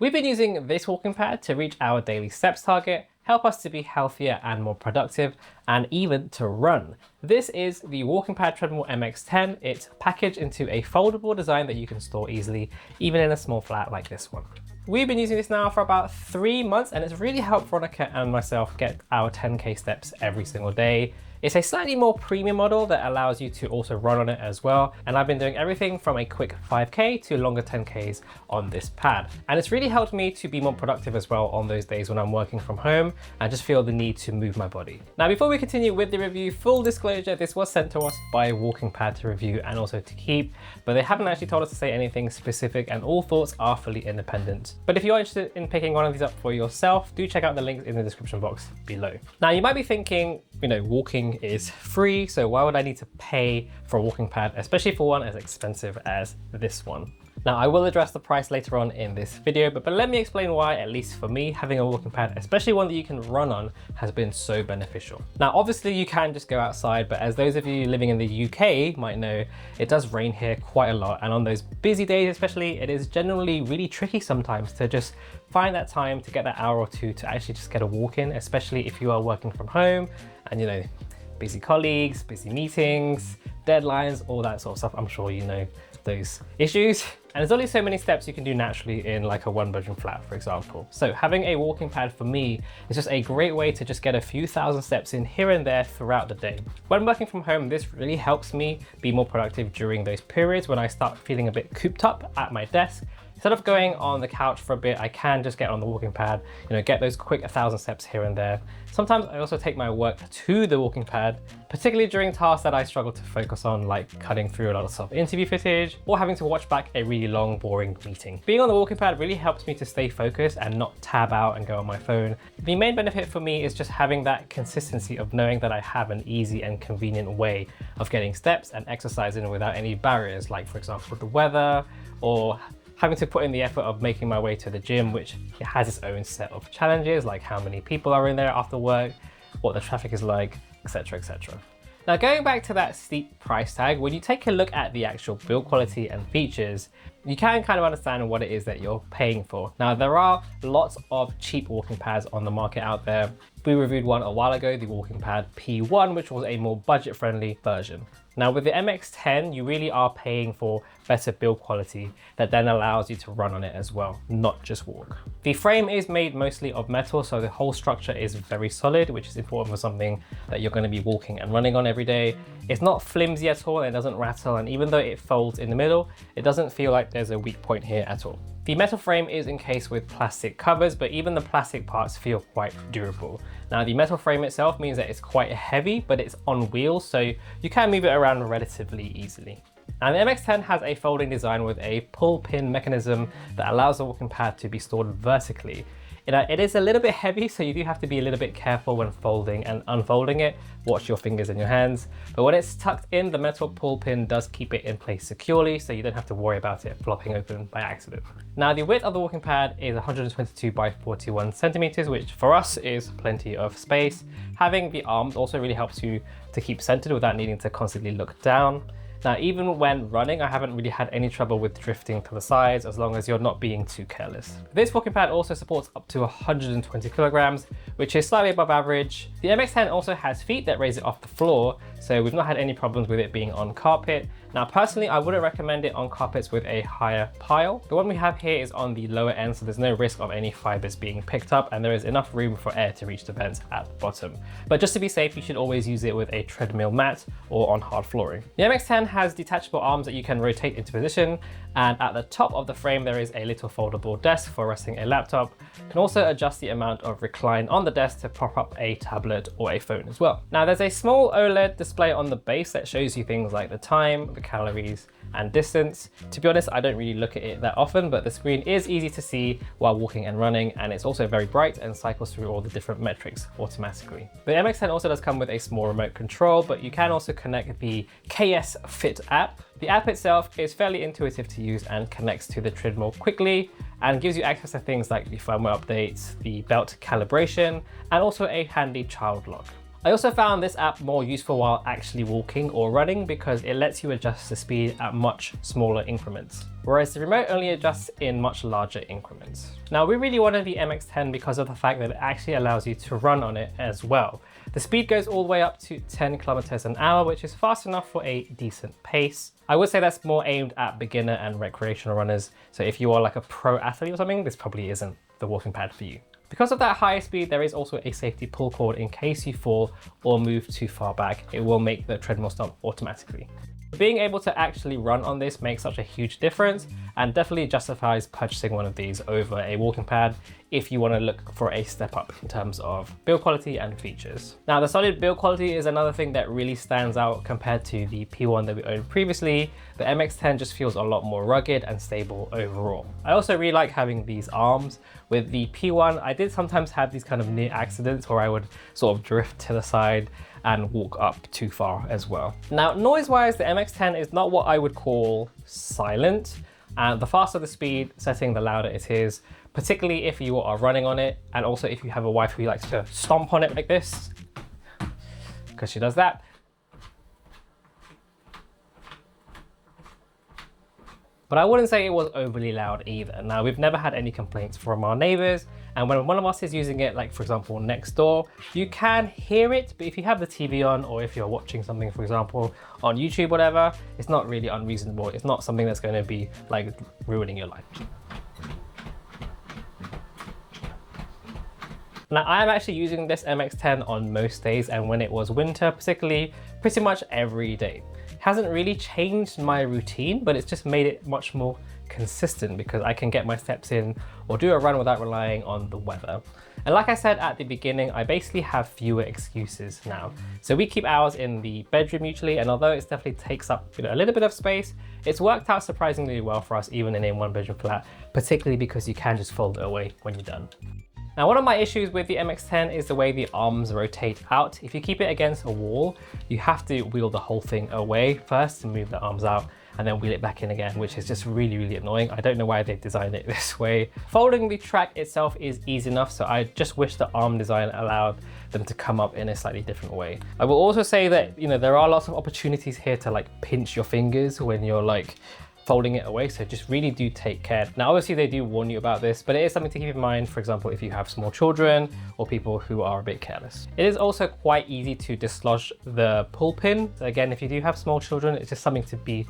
We've been using this walking pad to reach our daily steps target, help us to be healthier and more productive, and even to run. This is the WalkingPad Treadmill MX10. It's packaged into a foldable design that you can store easily, even in a small flat like this one. We've been using this now for about 3 months, and it's really helped Veronica and myself get our 10K steps every single day. It's a slightly more premium model that allows you to also run on it as well. And I've been doing everything from a quick 5K to longer 10Ks on this pad. And it's really helped me to be more productive as well on those days when I'm working from home and just feel the need to move my body. Now, before we continue with the review, full disclosure, this was sent to us by WalkingPad to review and also to keep, but they haven't actually told us to say anything specific, and all thoughts are fully independent. But if you're interested in picking one of these up for yourself, do check out the links in the description box below. Now, you might be thinking, walking is free, so why would I need to pay for a walking pad, especially for one as expensive as this one? Now, I will address the price later on in this video, but let me explain why, at least for me, having a walking pad, especially one that you can run on, has been so beneficial. Now, obviously you can just go outside, but as those of you living in the UK might know, it does rain here quite a lot. And on those busy days especially, it is generally really tricky sometimes to just find that time to get that hour or two to actually just get a walk in, especially if you are working from home and busy colleagues, busy meetings, deadlines, all that sort of stuff. I'm sure you know those issues. And there's only so many steps you can do naturally in like a 1-bedroom flat, for example. So having a walking pad for me is just a great way to just get a few thousand steps in here and there throughout the day. When working from home, this really helps me be more productive during those periods when I start feeling a bit cooped up at my desk. Instead of going on the couch for a bit, I can just get on the walking pad, get those quick 1,000 steps here and there. Sometimes I also take my work to the walking pad, particularly during tasks that I struggle to focus on, like cutting through a lot of self-interview footage or having to watch back a really long, boring meeting. Being on the walking pad really helps me to stay focused and not tab out and go on my phone. The main benefit for me is just having that consistency of knowing that I have an easy and convenient way of getting steps and exercising without any barriers, like for example, the weather or having to put in the effort of making my way to the gym, which it has its own set of challenges, like how many people are in there after work, what the traffic is like, etc., etc. Now, going back to that steep price tag, when you take a look at the actual build quality and features, you can kind of understand what it is that you're paying for. Now, there are lots of cheap walking pads on the market out there. We reviewed one a while ago, the WalkingPad P1, which was a more budget-friendly version. Now, with the MX10, you really are paying for better build quality that then allows you to run on it as well, not just walk. The frame is made mostly of metal, so the whole structure is very solid, which is important for something that you're going to be walking and running on every day. It's not flimsy at all, it doesn't rattle, and even though it folds in the middle, it doesn't feel like there's a weak point here at all. The metal frame is encased with plastic covers, but even the plastic parts feel quite durable. Now, the metal frame itself means that it's quite heavy, but it's on wheels, so you can move it around relatively easily. And the MX10 has a folding design with a pull pin mechanism that allows the walking pad to be stored vertically. It is a little bit heavy, so you do have to be a little bit careful when folding and unfolding it. Watch your fingers and your hands. But when it's tucked in, the metal pull pin does keep it in place securely, so you don't have to worry about it flopping open by accident. Now, the width of the walking pad is 122 by 41 centimeters, which for us is plenty of space. Having the arms also really helps you to keep centered without needing to constantly look down. Now, even when running, I haven't really had any trouble with drifting to the sides as long as you're not being too careless. This walking pad also supports up to 120 kilograms, which is slightly above average. The MX10 also has feet that raise it off the floor, so we've not had any problems with it being on carpet. Now, personally, I wouldn't recommend it on carpets with a higher pile. The one we have here is on the lower end, so there's no risk of any fibers being picked up, and there is enough room for air to reach the vents at the bottom. But just to be safe, you should always use it with a treadmill mat or on hard flooring. The MX10 has detachable arms that you can rotate into position, and at the top of the frame there is a little foldable desk for resting a laptop. You can also adjust the amount of recline on the desk to prop up a tablet or a phone as well. Now, there's a small OLED display on the base that shows you things like the time, the calories, and distance. To be honest, I don't really look at it that often, but the screen is easy to see while walking and running, and it's also very bright and cycles through all the different metrics automatically. The MX10 also does come with a small remote control, but you can also connect the KS Fit app. The app itself is fairly intuitive to use and connects to the treadmill quickly and gives you access to things like the firmware updates, the belt calibration, and also a handy child lock. I also found this app more useful while actually walking or running because it lets you adjust the speed at much smaller increments, whereas the remote only adjusts in much larger increments. Now, we really wanted the MX10 because of the fact that it actually allows you to run on it as well. The speed goes all the way up to 10 kilometers an hour, which is fast enough for a decent pace. I would say that's more aimed at beginner and recreational runners. So if you are like a pro athlete or something, this probably isn't the walking pad for you. Because of that higher speed, there is also a safety pull cord in case you fall or move too far back. It will make the treadmill stop automatically. Being able to actually run on this makes such a huge difference and definitely justifies purchasing one of these over a walking pad if you want to look for a step up in terms of build quality and features. Now, the solid build quality is another thing that really stands out compared to the P1 that we owned previously. The MX10 just feels a lot more rugged and stable overall. I also really like having these arms. With the P1, I did sometimes have these kind of near accidents where I would sort of drift to the side and walk up too far as well. Now, noise-wise, the MX10 is not what I would call silent. And the faster the speed setting, the louder it is, particularly if you are running on it. And also if you have a wife who likes to stomp on it like this, because she does that. But I wouldn't say it was overly loud either. Now, we've never had any complaints from our neighbors. And when one of us is using it, like for example, next door, you can hear it. But if you have the TV on, or if you're watching something, for example, on YouTube, whatever, it's not really unreasonable. It's not something that's going to be like ruining your life. Now, I'm actually using this MX10 on most days, and when it was winter, particularly, pretty much every day. Hasn't really changed my routine, but it's just made it much more consistent because I can get my steps in or do a run without relying on the weather. And like I said at the beginning, I basically have fewer excuses now. So we keep ours in the bedroom usually, and although it definitely takes up a little bit of space, it's worked out surprisingly well for us even in a one-bedroom flat, particularly because you can just fold it away when you're done. Now, one of my issues with the MX10 is the way the arms rotate out. If you keep it against a wall, you have to wheel the whole thing away first to move the arms out and then wheel it back in again, which is just really, really annoying. I don't know why they've designed it this way. Folding the track itself is easy enough, so I just wish the arm design allowed them to come up in a slightly different way. I will also say that, there are lots of opportunities here to like pinch your fingers when you're like folding it away, so just really do take care. Now, obviously they do warn you about this, but it is something to keep in mind, for example, if you have small children or people who are a bit careless. It is also quite easy to dislodge the pull pin. So again, if you do have small children, it's just something to be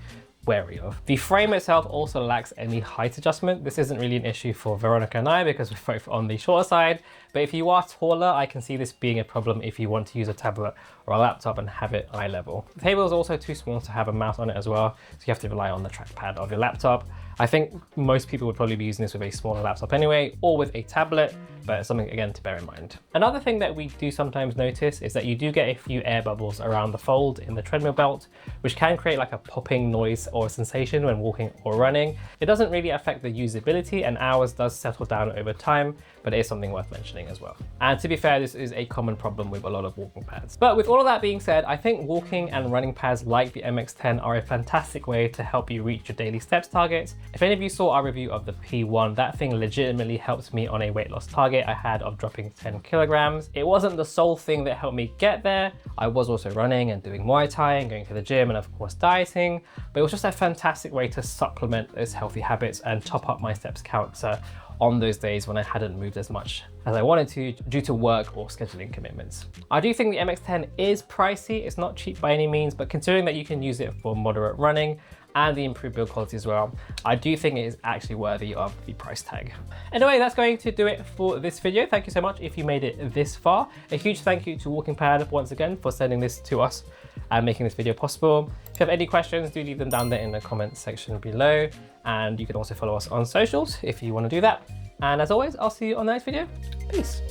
wary of. The frame itself also lacks any height adjustment. This isn't really an issue for Veronica and I because we're both on the shorter side, but if you are taller, I can see this being a problem if you want to use a tablet or a laptop and have it eye level. The table is also too small to have a mouse on it as well, so you have to rely on the trackpad of your laptop. I think most people would probably be using this with a smaller laptop anyway, or with a tablet, but it's something again to bear in mind. Another thing that we do sometimes notice is that you do get a few air bubbles around the fold in the treadmill belt, which can create like a popping noise or sensation when walking or running. It doesn't really affect the usability, and ours does settle down over time, but it is something worth mentioning as well. And to be fair, this is a common problem with a lot of walking pads. But with all of that being said, I think walking and running pads like the MX10 are a fantastic way to help you reach your daily steps targets. If any of you saw our review of the P1, that thing legitimately helped me on a weight loss target I had of dropping 10 kilograms. It wasn't the sole thing that helped me get there. I was also running and doing Muay Thai and going to the gym and of course dieting, but it was just a fantastic way to supplement those healthy habits and top up my steps counter on those days when I hadn't moved as much as I wanted to due to work or scheduling commitments. I do think the MX10 is pricey. It's not cheap by any means, but considering that you can use it for moderate running and the improved build quality as well, I do think it is actually worthy of the price tag. Anyway, that's going to do it for this video. Thank you so much if you made it this far. A huge thank you to WalkingPad once again for sending this to us and making this video possible. If you have any questions, do leave them down there in the comments section below. And you can also follow us on socials if you want to do that. And as always, I'll see you on the next video. Peace.